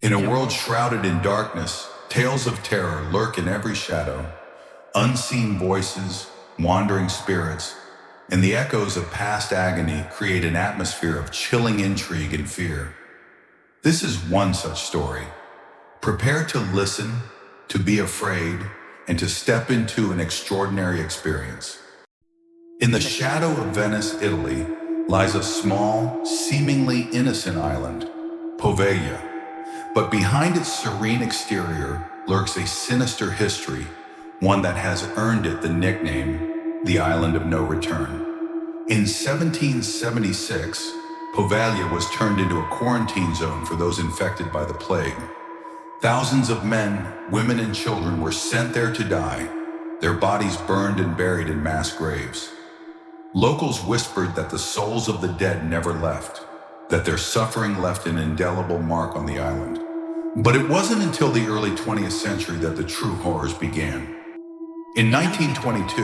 In a world shrouded in darkness, tales of terror lurk in every shadow. Unseen voices, wandering spirits, and the echoes of past agony create an atmosphere of chilling intrigue and fear. This is one such story. Prepare to listen, to be afraid, and to step into an extraordinary experience. In the shadow of Venice, Italy, lies a small, seemingly innocent island, Poveglia. But behind its serene exterior lurks a sinister history, one that has earned it the nickname, the Island of No Return. In 1776, Poveglia was turned into a quarantine zone for those infected by the plague. Thousands of men, women, and children were sent there to die, their bodies burned and buried in mass graves. Locals whispered that the souls of the dead never left, that their suffering left an indelible mark on the island. But it wasn't until the early 20th century that the true horrors began. In 1922,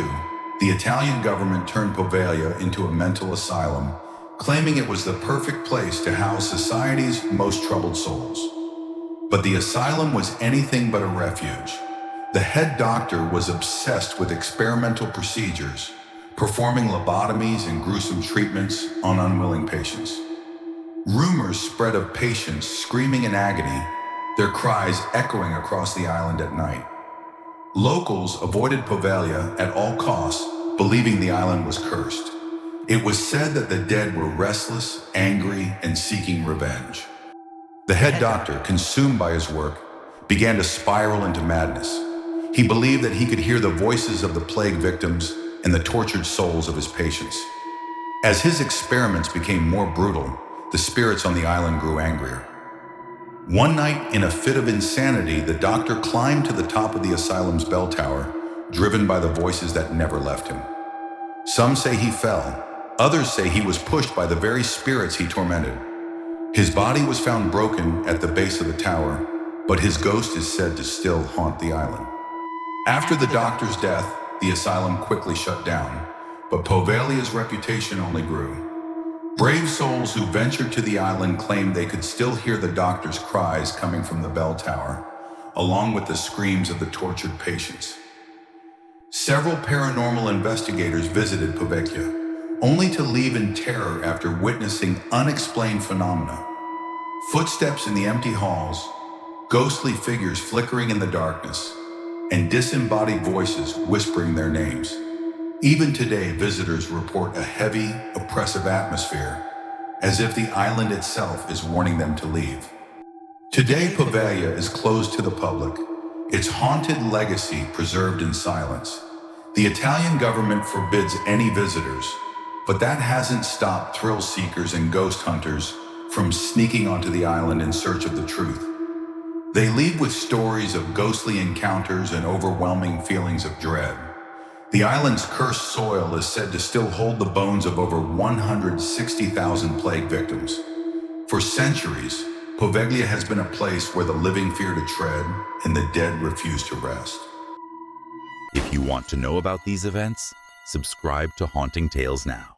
the Italian government turned Poveglia into a mental asylum, claiming it was the perfect place to house society's most troubled souls. But the asylum was anything but a refuge. The head doctor was obsessed with experimental procedures, performing lobotomies and gruesome treatments on unwilling patients. Rumors spread of patients screaming in agony, their cries echoing across the island at night. Locals avoided Poveglia at all costs, believing the island was cursed. It was said that the dead were restless, angry, and seeking revenge. The head doctor, consumed by his work, began to spiral into madness. He believed that he could hear the voices of the plague victims and the tortured souls of his patients. As his experiments became more brutal, the spirits on the island grew angrier. One night, in a fit of insanity, the doctor climbed to the top of the asylum's bell tower, driven by the voices that never left him. Some say he fell, others say he was pushed by the very spirits he tormented. His body was found broken at the base of the tower, but his ghost is said to still haunt the island. After the doctor's death, the asylum quickly shut down, but Poveglia's reputation only grew. Brave souls who ventured to the island claimed they could still hear the doctor's cries coming from the bell tower, along with the screams of the tortured patients. Several paranormal investigators visited Poveglia, only to leave in terror after witnessing unexplained phenomena. Footsteps in the empty halls, ghostly figures flickering in the darkness, and disembodied voices whispering their names. Even today, visitors report a heavy, oppressive atmosphere, as if the island itself is warning them to leave. Today, Poveglia is closed to the public, its haunted legacy preserved in silence. The Italian government forbids any visitors, but that hasn't stopped thrill seekers and ghost hunters from sneaking onto the island in search of the truth. They leave with stories of ghostly encounters and overwhelming feelings of dread. The island's cursed soil is said to still hold the bones of over 160,000 plague victims. For centuries, Poveglia has been a place where the living fear to tread and the dead refuse to rest. If you want to know about these events, subscribe to Haunting Tales now.